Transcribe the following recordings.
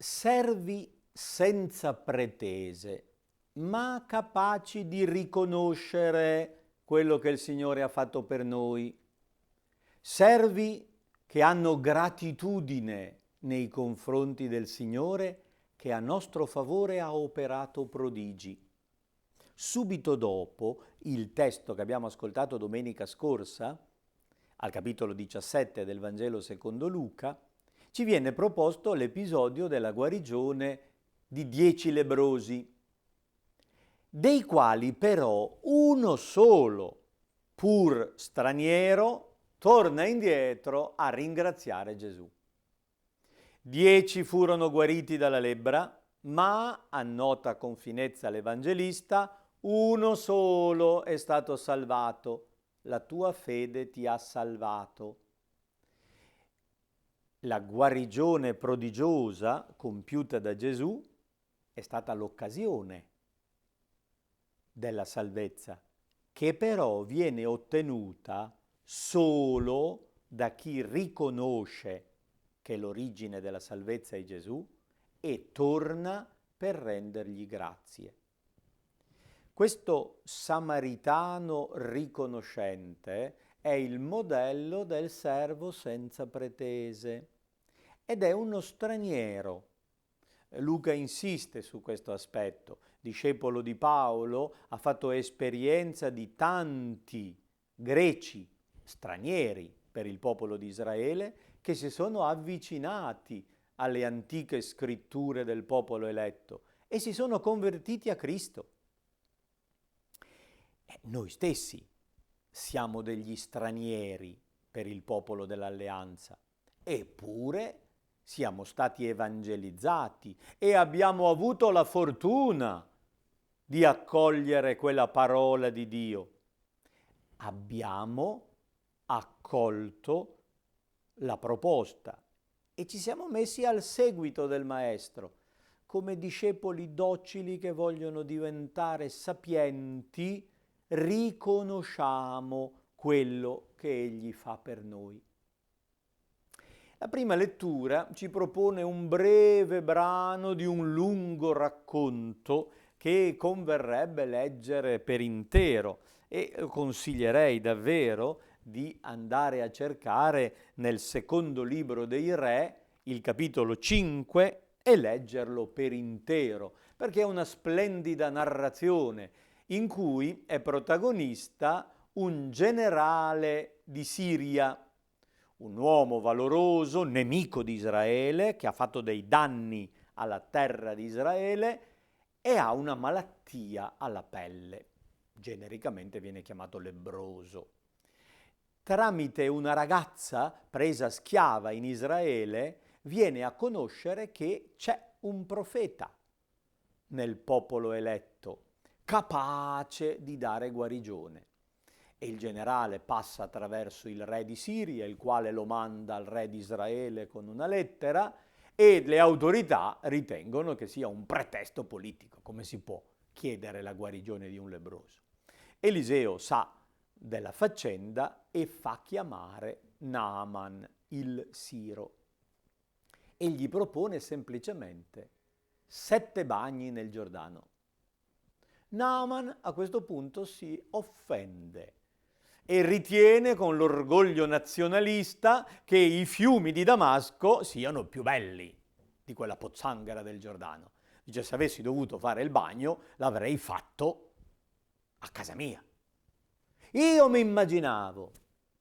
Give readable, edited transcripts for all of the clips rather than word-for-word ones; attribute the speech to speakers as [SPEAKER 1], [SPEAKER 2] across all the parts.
[SPEAKER 1] servi senza pretese, ma capaci di riconoscere quello che il Signore ha fatto per noi. Servi che hanno gratitudine nei confronti del Signore che a nostro favore ha operato prodigi. Subito dopo il testo che abbiamo ascoltato domenica scorsa, al capitolo 17 del Vangelo secondo Luca, ci viene proposto l'episodio della guarigione di 10 lebbrosi, dei quali però uno solo, pur straniero, torna indietro a ringraziare Gesù. 10 furono guariti dalla lebbra, ma, annota con finezza l'Evangelista, uno solo è stato salvato. La tua fede ti ha salvato. La guarigione prodigiosa compiuta da Gesù è stata l'occasione della salvezza, che però viene ottenuta solo da chi riconosce che l'origine della salvezza è Gesù e torna per rendergli grazie. Questo samaritano riconoscente è il modello del servo senza pretese ed è uno straniero. Luca insiste su questo aspetto. Discepolo di Paolo, ha fatto esperienza di tanti greci stranieri per il popolo di Israele che si sono avvicinati alle antiche scritture del popolo eletto e si sono convertiti a Cristo. Noi stessi siamo degli stranieri per il popolo dell'alleanza, eppure siamo stati evangelizzati e abbiamo avuto la fortuna di accogliere quella parola di Dio. Abbiamo accolto la proposta e ci siamo messi al seguito del Maestro, come discepoli docili che vogliono diventare sapienti. Riconosciamo quello che Egli fa per noi. La prima lettura ci propone un breve brano di un lungo racconto che converrebbe leggere per intero e consiglierei davvero di andare a cercare nel secondo libro dei Re, il capitolo 5, e leggerlo per intero, perché è una splendida narrazione in cui è protagonista un generale di Siria, un uomo valoroso, nemico di Israele, che ha fatto dei danni alla terra di Israele e ha una malattia alla pelle. Genericamente viene chiamato lebbroso. Tramite una ragazza presa schiava in Israele, viene a conoscere che c'è un profeta nel popolo eletto, capace di dare guarigione. E il generale passa attraverso il re di Siria, il quale lo manda al re di Israele con una lettera, e le autorità ritengono che sia un pretesto politico. Come si può chiedere la guarigione di un lebbroso? Eliseo sa della faccenda e fa chiamare Naaman, il Siro, e gli propone semplicemente 7 bagni nel Giordano. Naaman a questo punto si offende e ritiene con l'orgoglio nazionalista che i fiumi di Damasco siano più belli di quella pozzanghera del Giordano. Dice: se avessi dovuto fare il bagno l'avrei fatto a casa mia. Io mi immaginavo,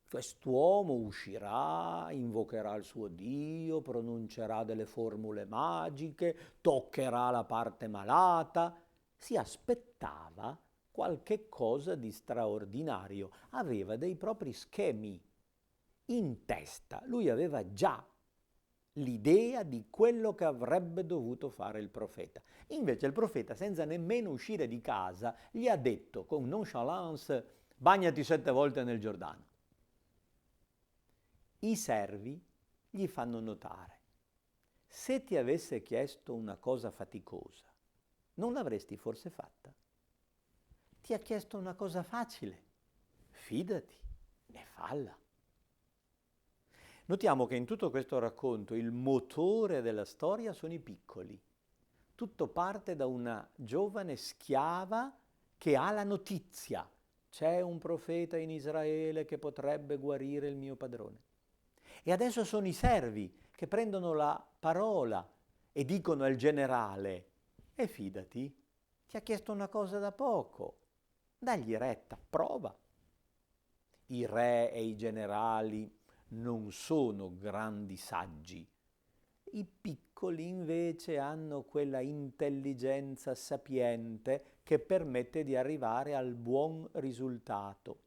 [SPEAKER 1] quest'uomo uscirà, invocherà il suo Dio, pronuncerà delle formule magiche, toccherà la parte malata. Si aspettava qualche cosa di straordinario, aveva dei propri schemi in testa, lui aveva già l'idea di quello che avrebbe dovuto fare il profeta. Invece il profeta, senza nemmeno uscire di casa, gli ha detto con nonchalance: bagnati 7 volte nel Giordano. I servi gli fanno notare: se ti avesse chiesto una cosa faticosa, non l'avresti forse fatta? Ti ha chiesto una cosa facile, fidati e falla. Notiamo che in tutto questo racconto il motore della storia sono i piccoli. Tutto parte da una giovane schiava che ha la notizia. C'è un profeta in Israele che potrebbe guarire il mio padrone. E adesso sono i servi che prendono la parola e dicono al generale: e fidati, ti ha chiesto una cosa da poco, dagli retta, prova. I re e i generali non sono grandi saggi. I piccoli invece hanno quella intelligenza sapiente che permette di arrivare al buon risultato.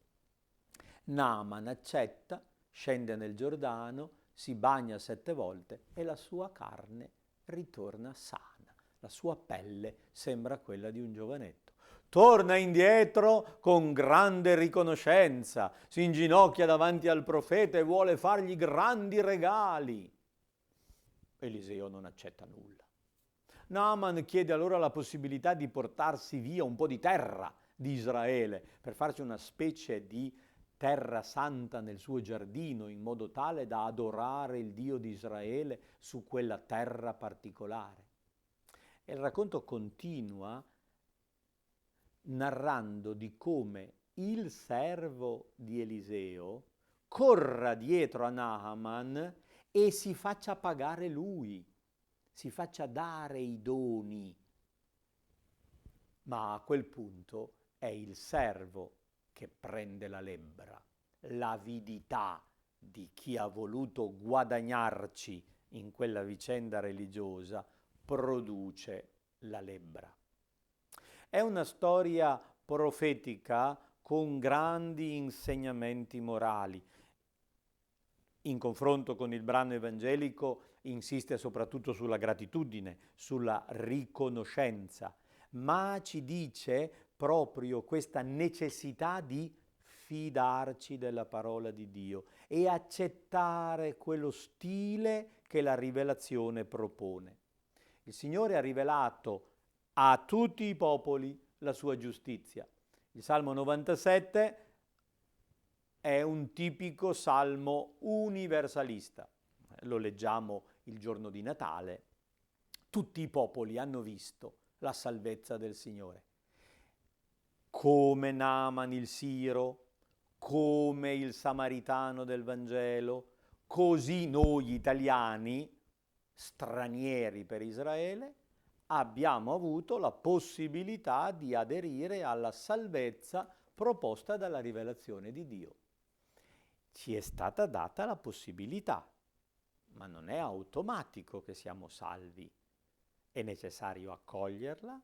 [SPEAKER 1] Naaman accetta, scende nel Giordano, si bagna 7 volte e la sua carne ritorna sana. La sua pelle sembra quella di un giovanetto. Torna indietro con grande riconoscenza, si inginocchia davanti al profeta e vuole fargli grandi regali. Eliseo non accetta nulla. Naaman chiede allora la possibilità di portarsi via un po' di terra di Israele per farci una specie di terra santa nel suo giardino, in modo tale da adorare il Dio di Israele su quella terra particolare. E il racconto continua narrando di come il servo di Eliseo corra dietro a Naaman e si faccia pagare lui, si faccia dare i doni. Ma a quel punto è il servo che prende la lebbra. L'avidità di chi ha voluto guadagnarci in quella vicenda religiosa produce la lebbra. È una storia profetica con grandi insegnamenti morali. In confronto con il brano evangelico insiste soprattutto sulla gratitudine, sulla riconoscenza, ma ci dice proprio questa necessità di fidarci della parola di Dio e accettare quello stile che la rivelazione propone. Il Signore ha rivelato a tutti i popoli la sua giustizia. Il Salmo 97 è un tipico salmo universalista. Lo leggiamo il giorno di Natale. Tutti i popoli hanno visto la salvezza del Signore. Come Naaman il Siro, come il Samaritano del Vangelo, così noi italiani, stranieri per Israele, abbiamo avuto la possibilità di aderire alla salvezza proposta dalla rivelazione di Dio. Ci è stata data la possibilità, ma non è automatico che siamo salvi. È necessario accoglierla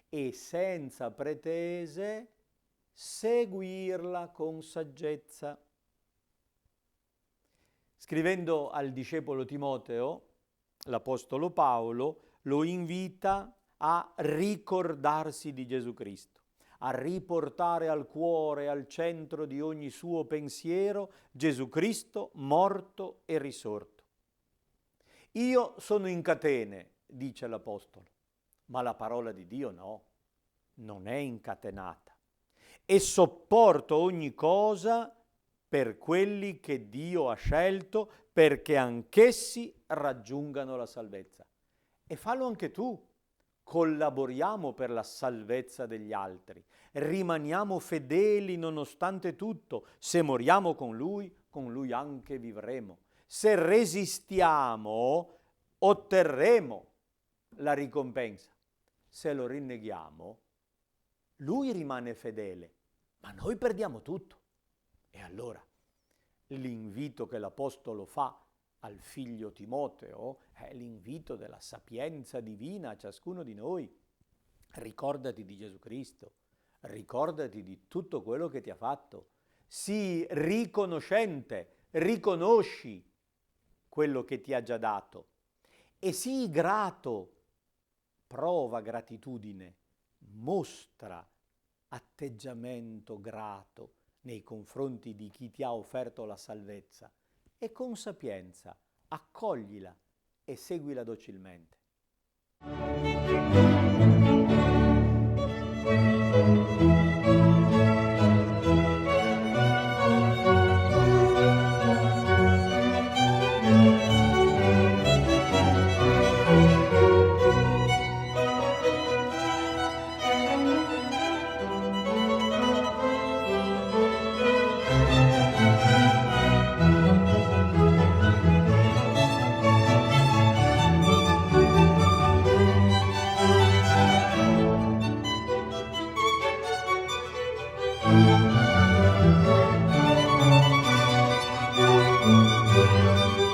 [SPEAKER 1] e senza pretese seguirla con saggezza. Scrivendo al discepolo Timoteo, l'Apostolo Paolo lo invita a ricordarsi di Gesù Cristo, a riportare al cuore, al centro di ogni suo pensiero, Gesù Cristo morto e risorto. Io sono in catene, dice l'Apostolo, ma la parola di Dio no, non è incatenata. E sopporto ogni cosa per quelli che Dio ha scelto, perché anch'essi raggiungano la salvezza. E fallo anche tu. Collaboriamo per la salvezza degli altri. Rimaniamo fedeli nonostante tutto. Se moriamo con lui anche vivremo. Se resistiamo, otterremo la ricompensa. Se lo rinneghiamo, lui rimane fedele, ma noi perdiamo tutto. E allora l'invito che l'Apostolo fa al figlio Timoteo è l'invito della sapienza divina a ciascuno di noi. Ricordati di Gesù Cristo, ricordati di tutto quello che ti ha fatto. Sii riconoscente, riconosci quello che ti ha già dato e sii grato, prova gratitudine, mostra atteggiamento grato nei confronti di chi ti ha offerto la salvezza e con sapienza accoglila e seguila docilmente. Gesù.